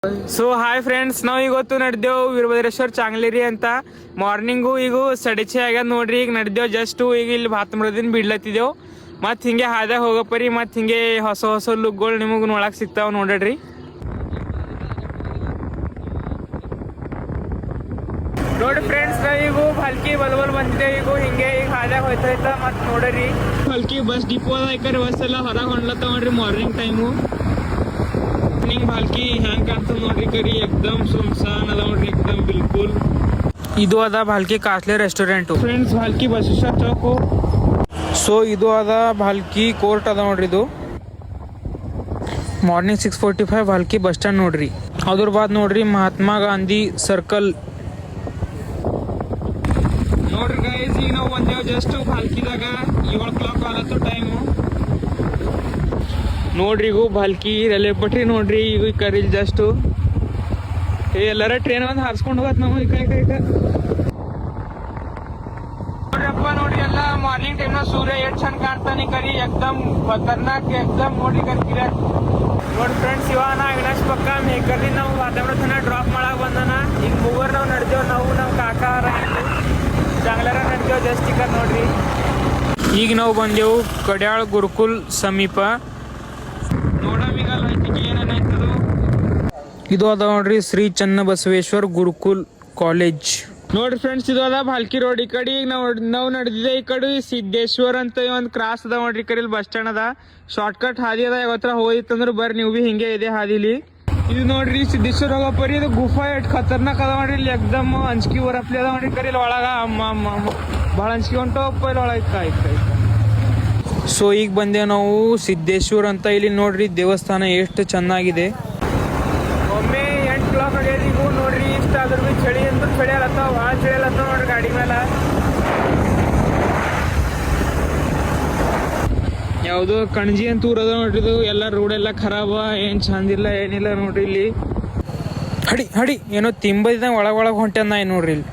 So hi friends, ನಾವು ಇವತ್ತು ನಡೆದೇವು ವೀರಭದ್ರೇಶ್ವರ ಚಾಂಗ್ಲೇರಿ ಅಂತ. ಮಾರ್ನಿಂಗು ಈಗ ಸಡಿಚೆ ಆಗ್ಯದ ನೋಡ್ರಿ. ಈಗ ನಡೆದೇವು ಜಸ್ಟ್ ಈಗ ಇಲ್ಲಿ 19 ದಿನ ಬಿಡ್ಲತ್ತಿದ್ದೆವು. ಮತ್ತು ಹಿಂಗೆ ಹಾದ್ಯಾಗ ಹೋಗಪ್ಪರಿ. ಮತ್ತು ಹಿಂಗೆ ಹೊಸ ಹೊಸ ಲುಕ್ಗಳು ನಿಮಗೆ ನೋಡಕ್ಕೆ ಸಿಗ್ತಾವ ನೋಡ್ರಿ. ನೋಡಿ ಫ್ರೆಂಡ್ಸ್, ನಾವೀಗ ಭಾಲ್ಕಿ ಬಲ್ಬಲ್ ಬಂದಿದ್ದೇವೆ. ಈಗ ಹಿಂಗೆ ಈಗ ಹಾದ್ಯಾಗ ಹೋಯ್ತಾ ಮತ್ತು ನೋಡ್ರಿ ಭಾಲ್ಕಿ ಬಸ್ ಡಿಪೋ ಅದ. ಈ ಬಸ್ ಎಲ್ಲ ಹೊರಗೆ ಹೊಂಡ್ಲತ್ತಾವ ನೋಡ್ರಿ. ಮಾರ್ನಿಂಗ್ ಟೈಮು ಭಾಲ್ಕಿ ಹ್ಯಾಂಗ್ ಕಾಣ್ತದ ನೋಡ್ರಿ. ಕರಿ ಎಕ್ದಮ್ ಸುಮ್ಸಾನ್ ಅದ ನೋಡ್ರಿ, ಎಕ್ದಮ್ ಬಿಲ್ಕುಲ್. ಇದು ಅದ Bhalki costly restaurant friends, Bhalki Basaveshwara chowk. So ಇದು ಅದ ಭಾಲ್ಕಿ ಕೋರ್ಟ್ ಅದ ನೋಡ್ರಿ. ಇದು ಮಾರ್ನಿಂಗ್ 6:45 ಭಾಲ್ಕಿ ಬಸ್ ಸ್ಟ್ಯಾಂಡ್ ನೋಡ್ರಿ. ಅದ್ರ ಬಾದ್ ನೋಡ್ರಿ ಮಹಾತ್ಮ ಗಾಂಧಿ ಸರ್ಕಲ್ ನೋಡ್ರಿ ಗೈಸ್. ಈಗ ನಾವು ಬಂದೇವು ಜಸ್ಟ್ ಭಾಲ್ಕಿದಾಗ 7 o'clock ಆಲತ್ತು ಟೈಮು ನೋಡ್ರಿ. ಈಗ ಭಾಲ್ಕಿ ರೈಲ್ವೆ ಪಟ್ರಿ ನೋಡ್ರಿ. ಈಗ ಕರಿಲ್ ಜಸ್ಟ್ ಎಲ್ಲರ ಟ್ರೈನ್ ಒಂದು ಹಾರಿಸ್ಕೊಂಡು ಹೋಗತ್ ನಾವು ಈಗ ನೋಡ್ರಪ್ಪ. ನೋಡ್ರಿ ಎಲ್ಲ ಮಾರ್ನಿಂಗ್ ಟೈಮ್ ಸೂರ್ಯ ಎಷ್ಟು ಚಂದ ಕಾಣ್ತಾನೆ ಕರಿ, ಎಕ್ದಮ್ ಖತರ್ನಾಕ್ ಎಕ್ದಮ್ ನೋಡ್ರಿ ಕರ್ಕಿರ. ನೋಡಿ ಫ್ರೆಂಡ್ಸ್, ಇವಾಗ ಅವಿನಾಶ್ ಪಕ್ಕ ಮೇಕರ್ಲಿ ನಾವು ವಾತಾವರಣ ಡ್ರಾಪ್ ಮಾಡಕ್ ಬಂದನ. ಈಗ ಮೂವರು ನಾವು ನಡೆದೇವು. ನಾವು ನಮ್ಮ ಕಾಕಾರ ಜಂಗ್ಲಾರ ನಡೆದೇವು ಜಸ್ಟ್ ಈಗ ನೋಡ್ರಿ. ಈಗ ನಾವು ಬಂದೆವು ಕಡ್ಯಾಳ್ ಗುರುಕುಲ್ ಸಮೀಪ. ಇದು ಅದ ನೋಡ್ರಿ ಶ್ರೀ ಚನ್ನಬಸವೇಶ್ವರ ಗುರುಕುಲ್ ಕಾಲೇಜ್ ನೋಡ್ರಿ ಫ್ರೆಂಡ್ಸ್. ಇದು ಅದ ಭಾಲ್ಕಿ ರೋಡ್. ಈ ಕಡೆ ಈಗ ನಾವು ನಡೆದಿದೆ. ಈ ಕಡೆ ಸಿದ್ದೇಶ್ವರ್ ಅಂತ ಒಂದು ಕ್ರಾಸ್ ಅದ ನೋಡ್ರಿ. ಈ ಕಡೆ ಬಸ್ ಸ್ಟ್ಯಾಂಡ್ ಅದ. ಶಾರ್ಟ್ ಕಟ್ ಹಾದಿ ಅದ. ಯಾವತ್ರ ಹೋಗಿತ್ತಂದ್ರೆ ಬರ್ರಿ ನೀವು ಬಿ ಹಿಂಗೆ ಇದೆ ಹಾದಿಲಿ. ಇದು ನೋಡ್ರಿ ಸಿದ್ದೇಶ್ವರ ಹೋಗಪ್ಪರಿ. ಇದು ಗುಫಾ ಎಷ್ಟು ಖತರ್ನಾಕ್ ಅದ ನೋಡ್ರಿ. ಇಲ್ಲಿ ಎಕ್ದಮ್ ಅಂಜ್ಕಿ ಬರಪ್ಲಿ ಅದ ನೋಡ್ರಿ. ಕರಿ ಒಳಗ ಭಾಳ ಅಂಜ್ಕಿ ಹೊಂಟೋಪ್ಪ ಇಲ್ಲಿ ಒಳಗೆ. ಸೊ ಈಗ ಬಂದೇವು ನಾವು ಸಿದ್ದೇಶ್ವರ್ ಅಂತ. ಇಲ್ಲಿ ನೋಡ್ರಿ ದೇವಸ್ಥಾನ ಎಷ್ಟು ಚೆನ್ನಾಗಿದೆ. ಒಮ್ಮೆ 8 o'clock ಆಗ್ಯದ. ಈಗ ನೋಡ್ರಿ ಇಷ್ಟ ಅದ್ರ ಬಿ ಚಳಿ ಅಂತ ಚಳಿ ಅಲತ್ತಾವ, ಭಾಳ ಚಳಿ ಅಲತ್ತಾವ ನೋಡ್ರಿ ಗಾಡಿ ಮೇಲೆ. ಯಾವುದೋ ಕಣಜಿ ಅಂತ ಊರದ ನೋಡ್ರಿ. ಇದು ಎಲ್ಲ ರೋಡ್ ಎಲ್ಲ ಖರಾಬ, ಏನು ಚಂದಿಲ್ಲ ಏನಿಲ್ಲ ನೋಡ್ರಿ. ಇಲ್ಲಿ ಹಡಿ ಏನೋ ತಿಂಬದಿದ್ದಂಗೆ ಒಳಗೆ ಹೊಂಟೆನ ನೋಡ್ರಿ. ಇಲ್ಲಿ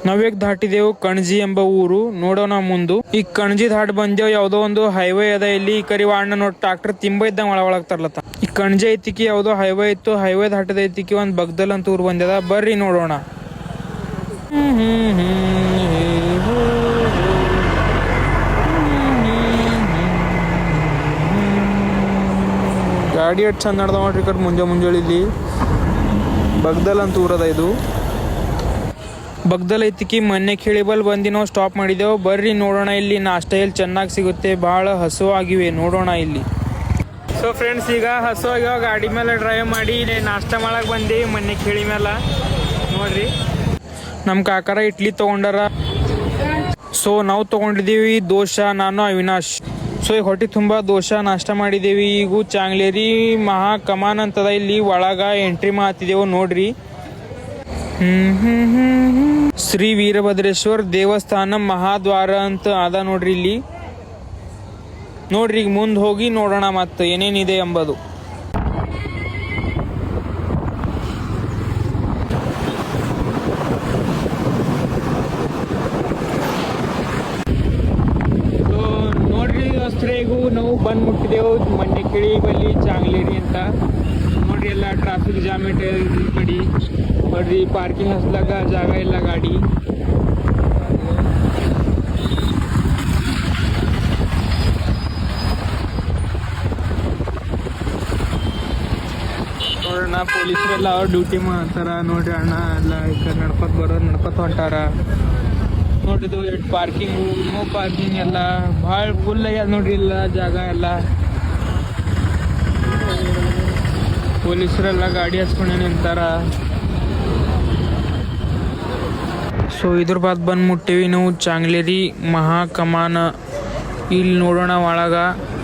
ನಾವೀಗ ದಾಟಿದೆವು ಕಣಜಿ ಎಂಬ ಊರು. ನೋಡೋಣ ಮುಂದು. ಈ ಕಣಜಿ ದಾಟ್ ಬಂದೇವು. ಯಾವುದೋ ಒಂದು ಹೈವೇ ಅದ ಇಲ್ಲಿ. ಈ ಕರಿ ಅಣ್ಣ ನೋಡಿ ಟ್ರಾಕ್ಟರ್ ತಿಂಬ ಇದ್ದಂಗೆ ಒಳಗೆ ತರ್ಲತ್ತ. ಈ ಕಣಜಿ ಐತಿಕಿ ಯಾವುದೋ ಹೈವೇ ಇತ್ತು. ಹೈವೇ ದಾಟದ ಐತಿಕಿ ಒಂದು ಬಗ್ದಲ್ ಅಂತ ಊರು ಬಂದದ. ಬರ್ರಿ ನೋಡೋಣ. ಗಾಡಿ ಎಷ್ಟು ಚಂದ ನಡ್ದ ನೋಡ್ರಿ. ಕಡೆ ಮುಂಜಾನೆ ಇಲ್ಲಿ ಬಗ್ದಲ್ ಅಂತ ಊರದ. ಇದು ಬಗ್ದಲ್ ಐತಿಕಿ ಮೊನ್ನೆ ಕೇಳಿಬಲ್ ಬಂದು ನಾವು ಸ್ಟಾಪ್ ಮಾಡಿದೆವು. ಬರ್ರಿ ನೋಡೋಣ. ಇಲ್ಲಿ ನಾಷ್ಟ ಎಲ್ಲಿ ಚೆನ್ನಾಗಿ ಸಿಗುತ್ತೆ. ಭಾಳ ಹಸು ಆಗಿವೆ ನೋಡೋಣ ಇಲ್ಲಿ. ಸೊ ಫ್ರೆಂಡ್ಸ್, ಈಗ ಹಸು ಆಗ್ಯಾವ. ಗಾಡಿ ಮೇಲೆ ಡ್ರೈವ್ ಮಾಡಿ ನಾಷ್ಟ ಮಾಡಕ್ಕೆ ಬಂದೀವಿ ಮೊನ್ನೆ ಕೇಳಿ ಮೇಲೆ ನೋಡ್ರಿ. ನಮ್ಮ ಕಾಕಾರ ಇಡ್ಲಿ ತೊಗೊಂಡಾರ. ಸೊ ನಾವು ತೊಗೊಂಡಿದ್ದೀವಿ ದೋಸೆ, ನಾನು ಅವಿನಾಶ್. ಸೊ ಈಗ ಹೊಟ್ಟೆ ತುಂಬ ದೋಸೆ ನಾಷ್ಟ ಮಾಡಿದ್ದೀವಿ. ಈಗ ಚಾಂಗ್ಲೇರಿ ಮಹಾ ಕಮಾನ್ ಅಂತದ. ಇಲ್ಲಿ ಒಳಗ ಎಂಟ್ರಿ ಮಾಡ್ತಿದ್ದೇವು ನೋಡ್ರಿ. ಶ್ರೀ ವೀರಭದ್ರೇಶ್ವರ ದೇವಸ್ಥಾನ ಮಹಾದ್ವಾರ ಅಂತ ಅದ ನೋಡ್ರಿ. ಇಲ್ಲಿ ನೋಡ್ರಿ ಈಗ ಮುಂದೆ ಹೋಗಿ ನೋಡೋಣ ಮತ್ತೆ ಏನೇನಿದೆ ಎಂಬುದು. ನೋಡ್ರಿ ಅಸ್ತ್ರೇಗೂ ನಾವು ಬಂದು ಮುಟ್ಟಿದೆವು ಮೊನ್ನೆ ಕೇಳಿ ಬಲ್ಲಿ ಚಾಂಗ್ಲೇರಿ ಅಂತ ನೋಡ್ರಿ. ಎಲ್ಲ ಟ್ರಾಫಿಕ್ ಜಾಮ್ ಇಟ್ಟು ಕಡಿ ನೋಡ್ರಿ. ಪಾರ್ಕಿಂಗ್ ಹಸ್ಲಾಗ ಜಾಗ ಇಲ್ಲ ಗಾಡಿ. ನೋಡೋಣ ಪೊಲೀಸರೆಲ್ಲ ಅವ್ರ ಡ್ಯೂಟಿ ಮಾಡ್ತಾರ ನೋಡ್ರಿ. ಅಣ್ಣ ಎಲ್ಲ ಈ ಕಡೆ ನಡ್ಕೊತ ಹೊಂಟಾರ ನೋಡ್ರಿ. ಇದು ಎಷ್ಟು ಪಾರ್ಕಿಂಗು, ನೋ ಪಾರ್ಕಿಂಗ್ ಎಲ್ಲ ಭಾಳ ಫುಲ್ ಆಗ್ಯದ ನೋಡ್ರಿ. ಇಲ್ಲ ಜಾಗ ಎಲ್ಲ ಪೊಲೀಸರೆಲ್ಲ ಗಾಡಿ ಹಚ್ಕೊಂಡೆ ನಿಂತಾರ. ಸೊ ಇದ್ರ ಬಾದ್ ಬಂದು ಮುಟ್ಟಿವಿ ನಾವು ಚಾಂಗ್ಲೇರಿ ಮಹಾಕಮಾನ. ಇಲ್ಲಿ ನೋಡೋಣ ಒಳಗ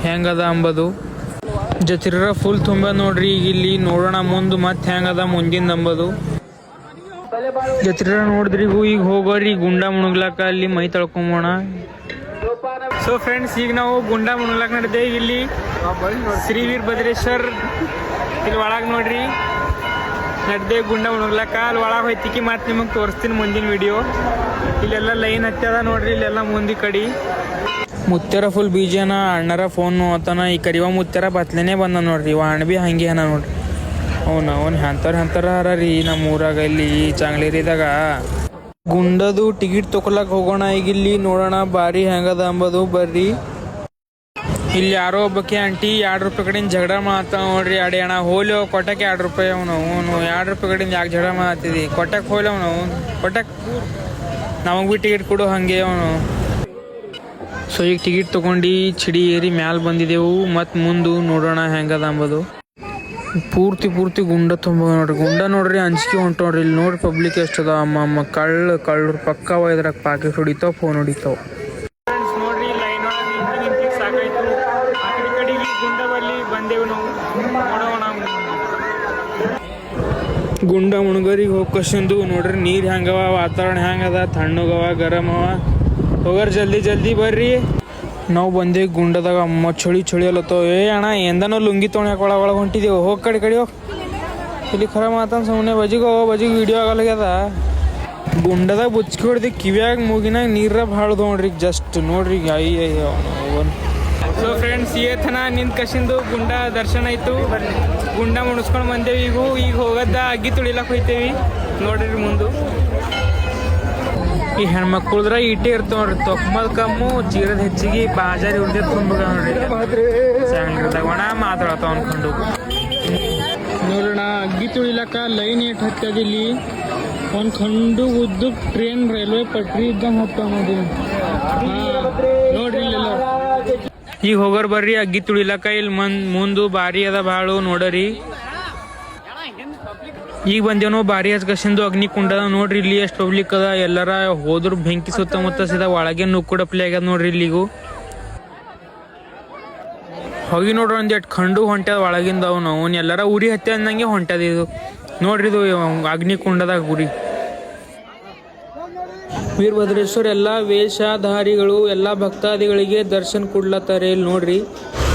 ಹೆಂಗದ ಅಂಬದು. ಜತಿರ ಫುಲ್ ತುಂಬ ನೋಡ್ರಿ. ಈಗ ಇಲ್ಲಿ ನೋಡೋಣ ಮುಂದೆ ಮತ್ತೆ ಹೆಂಗದ ಮುಂದಿನ ಅಂಬದು. ಜತಿರ ನೋಡಿದ್ರಿ. ಈಗ ಹೋಗೋರಿ ಗುಂಡ ಮುಣಗ್ಲಾಕ ಅಲ್ಲಿ ಮೈ ತೊಳ್ಕೊಂಬೋಣ. ಸೊ ಫ್ರೆಂಡ್ಸ್, ಈಗ ನಾವು ಗುಂಡ ಮುಣಗ್ಲಾಕ ನಡೆದೇವೆ. ಇಲ್ಲಿ ಶ್ರೀ ವೀರಭದ್ರೇಶ್ವರ್ ಇಲ್ಲಿ ಒಳಗೆ ನೋಡ್ರಿ ನಡೆದೇ ಗುಂಡ ಮುಣಗ್ಲಾಕ. ಅಲ್ಲಿ ಒಳಗೆ ಹೋಯ್ತಿಕಿ ಮತ್ತೆ ನಿಮಗೆ ತೋರಿಸ್ತೀನಿ ಮುಂದಿನ ವಿಡಿಯೋ. ಇಲ್ಲೆಲ್ಲ ಲೈನ್ ಹತ್ತದ ನೋಡ್ರಿ. ಇಲ್ಲೆಲ್ಲ ಮುಂದೆ ಕಡಿ ಮುತ್ಯಾರ ಫುಲ್ ಬೀಜನ. ಅಣ್ಣರ ಫೋನ್ ನೋತಾನ. ಈ ಕರಿವ ಮುತ್ಯಾರ ಬತ್ಲೇನೆ ಬಂದ ನೋಡ್ರಿ. ಇವ ಅಣ್ಣ ಬಿ ಹಂಗೆ ಅನ ನೋಡ್ರಿ. ಅವನ್ ಹೆಂತಾರ ಹರ ರೀ ನಮ್ಮ ಊರಾಗ ಇಲ್ಲಿ ಚಾಂಗ್ಲೇರಿದಾಗ ಗುಂಡದು ಟಿಕೆಟ್ ತೊಗೊಳಕ್ ಹೋಗೋಣ ಈಗ ಇಲ್ಲಿ ನೋಡೋಣ ಬಾರಿ ಹೆಂಗದ ಅಂಬದು ಬರ್ರಿ. ಇಲ್ಲಿ ಯಾರೋ ಒಬ್ಬಕ್ಕೆ ಆಂಟಿ 2 ರೂಪಾಯಿ ಕಡೆಯಿಂದ ಜಗಳ ಮಾಡ್ತಾವ ನೋಡ್ರಿ. ಅಡಿ ಅಣ್ಣ ಹೋಲಿ ಕೊಟ್ಟಕ್ಕೆ 2 ರೂಪಾಯಿ ಅವನು 2 ರೂಪಾಯಿ ಕಡೆಯಿಂದ ಯಾಕೆ ಜಗಳ ಮಾಡ್ತಿದ್ದಿ ಕೊಟ್ಟಕ್ಕೆ ಹೋಲಿ ಅವನು ಕೊಟ್ಟಕ್ಕೆ ನಮಗೆ ಭೀ ಟಿಕೆಟ್ ಕೊಡು ಹಂಗೆ ಅವನು. ಸೊ ಈಗ ಟಿಕೆಟ್ ತೊಗೊಂಡು ಚಿಡಿ ಏರಿ ಮ್ಯಾಲೆ ಬಂದಿದ್ದೆವು. ಮತ್ತು ಮುಂದೆ ನೋಡೋಣ ಹೆಂಗದ ಅಂಬೋದು. ಪೂರ್ತಿ ಗುಂಡ ತುಂಬ ನೋಡ್ರಿ. ಗುಂಡ ನೋಡ್ರಿ ಅಂಜಿಕೆ ಹೊಂಟೋಡ್ರಿ. ಇಲ್ಲಿ ನೋಡ್ರಿ ಪಬ್ಲಿಕ್ ಎಷ್ಟದ ಅಮ್ಮ ಕಳ್ಳರು ಪಕ್ಕವ ಇದ್ರಾಗ ಪಾಕೆಟ್ ಹೊಡಿತಾವ ಫೋನ್ ಹೊಡಿತಾವ. ನೋಡ್ರಿ ಲೈನ್ ಒಳಗೆ ಸಾಕಾಯ್ತು. ಆ ಕಡೆಗೆ ಗುಂಡ ಬಲ್ಲಿ ಬಂದೇವು ನಾವು. ನೋಡೋಣ ಗುಂಡ ಮುಣಗರಿಗೆ ಹೋಗ್ಕಂದು ನೋಡ್ರಿ ನೀರು ಹೆಂಗವ ವಾತಾವರಣ ಹೆಂಗದ ತಣ್ಣಗವ ಗರಮವ. ಹೋಗರ್ ಜಲ್ದಿ ಬರ್ರಿ. ನಾವು ಬಂದೆ ಗುಂಡದಾಗ ಅಮ್ಮ ಚಳಿ ಅಲ್ಲತ್ತೋ. ಅಣ್ಣ ಎಂದನೋ ಲುಂಗಿ ತೊಗೊಳಕ್ ಒಳಗೆ ಹೊಂಟಿದೆವು. ಹೋಗಿ ಕಡೆ ಹೋಗಿ ಇಲ್ಲಿ ಖರ ಮಾತಂದು ಸುಮ್ಮನೆ ಬಜಿಗೆ ವಿಡಿಯೋ ಆಗಲ್ಲಾಗ್ಯದ. ಗುಂಡದಾಗ ಬುಚ್ಕಿ ಹೊಡ್ದು ಕಿವ್ಯಾಗ ಮೂಗಿನಾಗ ನೀರ ಭಾಳ ನೋಡ್ರಿ ಜಸ್ಟ್ ನೋಡ್ರಿ. ಅಯ್ಯೋ ಸೊ ಫ್ರೆಂಡ್ಸ್ ಏತನ ನಿಂತ ಕಸಿಂದು ಗುಂಡ ದರ್ಶನ ಆಯ್ತು. ಗುಂಡ ಮುಣಿಸ್ಕೊಂಡು ಬಂದೇವಿ. ಈಗ ಹೋಗದ ಅಗ್ಗಿ ತುಳಿಲಕ್ಕೆ ಹೋಯ್ತೇವಿ ನೋಡ್ರಿ ಮುಂದೆ. ಈ ಹೆಣ್ಮಕ್ಳದ್ರ ಇಟ್ಟೆ ಇರ್ತಾವ ನೋಡ್ರಿ. ತೊಕ್ಮಲ್ ಕಮ್ಮು ಚೀರದ ಹೆಚ್ಚಿಗೆ ಬಾಜಾರಿ ಉಳ್ದೆ ತುಂಬ ನೋಡ್ರಿ. ಚಾಂಗ್ಲದಾಗ ಒಣ ಮಾತಾಡತಾವ ಅನ್ಕೊಂಡು ನೋಡೋಣ. ಅಗ್ಗಿ ತುಳಿಲಕ್ಕ ಲೈನ್ ಏಟ್ ಹತ್ತದ ಇಲ್ಲಿ. ಒಂದು ಖಂಡು ಉದ್ದು ಟ್ರೈನ್ ರೈಲ್ವೆ ಪಟ್ರಿ ಇದ್ದಂಗೆ ಹತ್ತಾವ ನೋಡ್ರಿ ಇಲ್ಲೆಲ್ಲ. ಈಗ ಹೋಗೋರ್ ಬರ್ರಿ ಅಗ್ಗಿ ತುಳಿಲಕ್ಕ. ಇಲ್ಲಿ ಮುಂದು ಬಾರಿ ಅದ ಭಾಳು ನೋಡರಿ. ಈಗ ಬಂದೇವ್ ಬಾರಿ ಹಚ್ಕಸಿಂದು ಅಗ್ನಿ ಕುಂಡ ನೋಡ್ರಿ. ಇಲ್ಲಿ ಎಷ್ಟು ಪಬ್ಲಿಕ್ ಅದ. ಎಲ್ಲಾರ ಹೋದ್ರು ಬೆಂಕಿ ಸುತ್ತಮುತ್ತ ಸೀದಾ ಒಳಗೆ ನುಕ್ಕುಡಪ್ಲೆ ಆಗ್ಯದ ನೋಡ್ರಿ. ಇಲ್ಲಿಗೂ ಹೋಗಿ ನೋಡ್ರಿ ಒಂದ್ ಎಷ್ಟು ಖಂಡು ಹೊಂಟ್ಯದ ಒಳಗಿಂದ. ಅವ್ನು ಎಲ್ಲಾರ ಉರಿ ಹತ್ತಿ ಅಂದಂಗೆ ಹೊಂಟ್ಯದ ಇದು ನೋಡ್ರಿ. ಇದು ಅಗ್ನಿ ಕುಂಡದಾಗ ಗುರಿ. ವೀರಭದ್ರೇಶ್ವರ ಎಲ್ಲ ವೇಷಧಾರಿಗಳು ಎಲ್ಲ ಭಕ್ತಾದಿಗಳಿಗೆ ದರ್ಶನ ಕೊಡ್ಲತ್ತಾರೆ ಇಲ್ಲಿ ನೋಡ್ರಿ.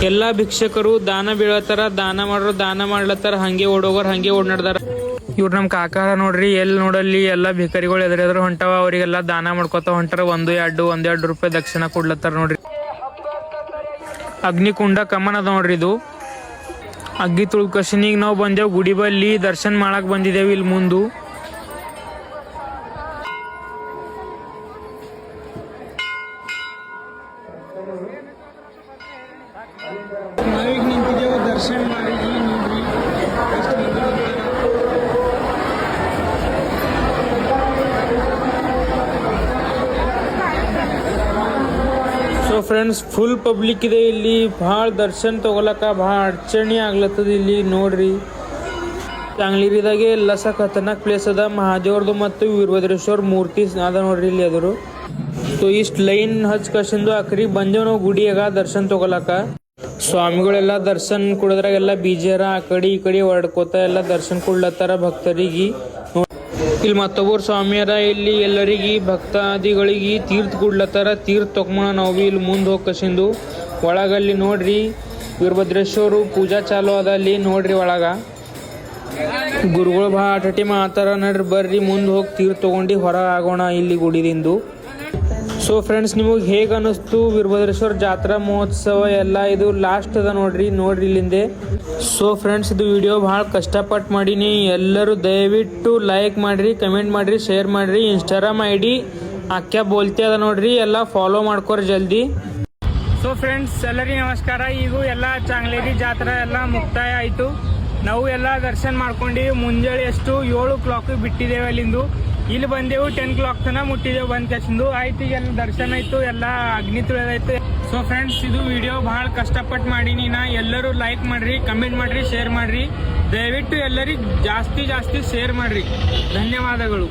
ಎಲ್ಲ ಭಿಕ್ಷಕರು ದಾನ ಬೀಳತ್ತಾರ. ದಾನ ಮಾಡೋರು ದಾನ ಮಾಡ್ಲತ್ತಾರ. ಹಂಗೆ ಓಡೋಗೋರು ಹಂಗೆ ಓಡ್ನಾಡ್ದಾರ. ಇವ್ರು ನಮ್ಮ ಕಾಕಾರ ನೋಡ್ರಿ. ಎಲ್ಲಿ ನೋಡಲ್ಲಿ ಎಲ್ಲ ಭಿಕಾರಿಗಳು ಎದುರು ಹೊಂಟಾವ. ಅವರಿಗೆಲ್ಲ ದಾನ ಮಾಡ್ಕೊತ ಹೊಂಟಾರ. 1-2 ರೂಪಾಯಿ ದಕ್ಷಿಣ ಕೊಡ್ಲತ್ತಾರ ನೋಡ್ರಿ. ಅಗ್ನಿಕುಂಡ ಕಮನ್ ಅದ ನೋಡ್ರಿ. ಇದು ಅಗ್ಗಿ ತುಳ್ಕಶನಿಗೆ ನಾವು ಬಂದೇವು. ಗುಡಿ ಬಲ್ಲಿ ದರ್ಶನ ಮಾಡಕ್ ಬಂದಿದ್ದೇವೆ. ಇಲ್ಲಿ ಮುಂದು ನಾವೀಗ ನಿಂತಿದ್ದೇವೆ ದರ್ಶನ ಮಾಡಿ ನೋಡ್ರಿ. ಸೊ ಫ್ರೆಂಡ್ಸ್ ಫುಲ್ ಪಬ್ಲಿಕ್ ಇದೆ ಇಲ್ಲಿ. ಭಾಳ ದರ್ಶನ ತಗೊಳಕ ಭಾಳ ಅಡಚಣೆ ಆಗ್ಲತ್ತದ ಇಲ್ಲಿ ನೋಡ್ರಿ. ಚಾಂಗ್ಲೇರಿದಾಗೆ ಎಲ್ಲ ಖತರ್ನಾಕ್ ಪ್ಲೇಸ್ ಅದ. ಮಹಾದೇವ್ರದು ಮತ್ತು ವೀರಭದ್ರೇಶ್ವರ ಮೂರ್ತಿ ಅದ ನೋಡ್ರಿ ಇಲ್ಲಿ ಎದುರು. ಸೊ ಇಷ್ಟು ಲೈನ್ ಹಚ್ಕಸಿಂದು ಆಕ್ರಿ ಬಂದೇವ್ ನಾವು ಗುಡಿಯಾಗ ದರ್ಶನ ತಗೊಳಕ. ಸ್ವಾಮಿಗಳೆಲ್ಲ ದರ್ಶನ ಕೊಡೋದ್ರಾಗೆಲ್ಲ ಬೀಜಾರ ಆ ಕಡೆ ಈ ಕಡೆ ಹೊಡ್ಕೋತ ಎಲ್ಲ ದರ್ಶನ ಕೊಡ್ಲತ್ತಾರ ಭಕ್ತರಿಗೆ. ಇಲ್ಲಿ ಮತ್ತೊಬ್ಬರು ಸ್ವಾಮಿಯರ ಇಲ್ಲಿ ಎಲ್ಲರಿಗೆ ಭಕ್ತಾದಿಗಳಿಗೆ ತೀರ್ಥ ಕೊಡ್ಲತ್ತಾರ. ತೀರ್ಥ ತಗೊಂಡ ನಾವು ಇಲ್ಲಿ ಮುಂದೆ ಹೋಗ್ಕಸಿಂದು ಒಳಗಲ್ಲಿ ನೋಡ್ರಿ ವೀರಭದ್ರೇಶ್ವರು ಪೂಜಾ ಚಾಲು ಅದ ಅಲ್ಲಿ ನೋಡ್ರಿ. ಒಳಗ ಗುರುಗಳು ಭಾಳ ಅಟಟಿ ಮಾಡ್ತಾರ ನೋಡ್ರಿ. ಬರ್ರಿ ಮುಂದೆ ಹೋಗಿ ತೀರ್ಥ ತಗೊಂಡು ಹೊರಗೆ ಆಗೋಣ ಇಲ್ಲಿ ಗುಡಿದಿಂದು. ಸೊ ಫ್ರೆಂಡ್ಸ್ ನಿಮಗೆ ಹೇಗೆ ಅನ್ನಿಸ್ತು ವೀರಭದ್ರೇಶ್ವರ ಜಾತ್ರಾ ಮಹೋತ್ಸವ ಎಲ್ಲ? ಇದು ಲಾಸ್ಟ್ ಅದ ನೋಡ್ರಿ ಇಲ್ಲಿಂದೆ. ಸೊ ಫ್ರೆಂಡ್ಸ್ ಇದು ವಿಡಿಯೋ ಭಾಳ ಕಷ್ಟಪಟ್ಟು ಮಾಡೀನಿ. ಎಲ್ಲರೂ ದಯವಿಟ್ಟು ಲೈಕ್ ಮಾಡಿರಿ, ಕಮೆಂಟ್ ಮಾಡಿರಿ, ಶೇರ್ ಮಾಡಿರಿ. ಇನ್ಸ್ಟಾಗ್ರಾಮ್ ID ಆಕ್ಯಾ ಬೋಲ್ತಿ ಅದ ನೋಡ್ರಿ, ಎಲ್ಲ ಫಾಲೋ ಮಾಡ್ಕೊರಿ ಜಲ್ದಿ. ಸೊ ಫ್ರೆಂಡ್ಸ್ ಎಲ್ಲರಿಗೆ ನಮಸ್ಕಾರ. ಈಗ ಎಲ್ಲ ಚಾಂಗ್ಲೇರಿ ಜಾತ್ರಾ ಎಲ್ಲ ಮುಕ್ತಾಯ ಆಯಿತು. ನಾವು ಎಲ್ಲ ದರ್ಶನ ಮಾಡ್ಕೊಂಡಿವಿ. ಮುಂಜಾನೆ ಎಷ್ಟು 7 o'clock ಬಿಟ್ಟಿದ್ದೇವೆ ಅಲ್ಲಿಂದು. ಇಲ್ಲಿ ಬಂದೆವು 10 o'clock ತನಕ ಮುಟ್ಟಿದೆವು ಬಂದ್ ಕೆಸಿಂದು. ಆಯ್ತು ಈಗ ಎಲ್ಲ ದರ್ಶನ ಆಯ್ತು, ಎಲ್ಲ ಅಗ್ನಿ ತುಳಿದಾಯ್ತು. ಸೊ ಫ್ರೆಂಡ್ಸ್ ಇದು ವಿಡಿಯೋ ಭಾಳ ಕಷ್ಟಪಟ್ಟು ಮಾಡೀನಿ. ಎಲ್ಲರೂ ಲೈಕ್ ಮಾಡ್ರಿ, ಕಮೆಂಟ್ ಮಾಡ್ರಿ, ಶೇರ್ ಮಾಡ್ರಿ. ದಯವಿಟ್ಟು ಎಲ್ಲರಿಗೆ ಜಾಸ್ತಿ ಶೇರ್ ಮಾಡ್ರಿ. ಧನ್ಯವಾದಗಳು.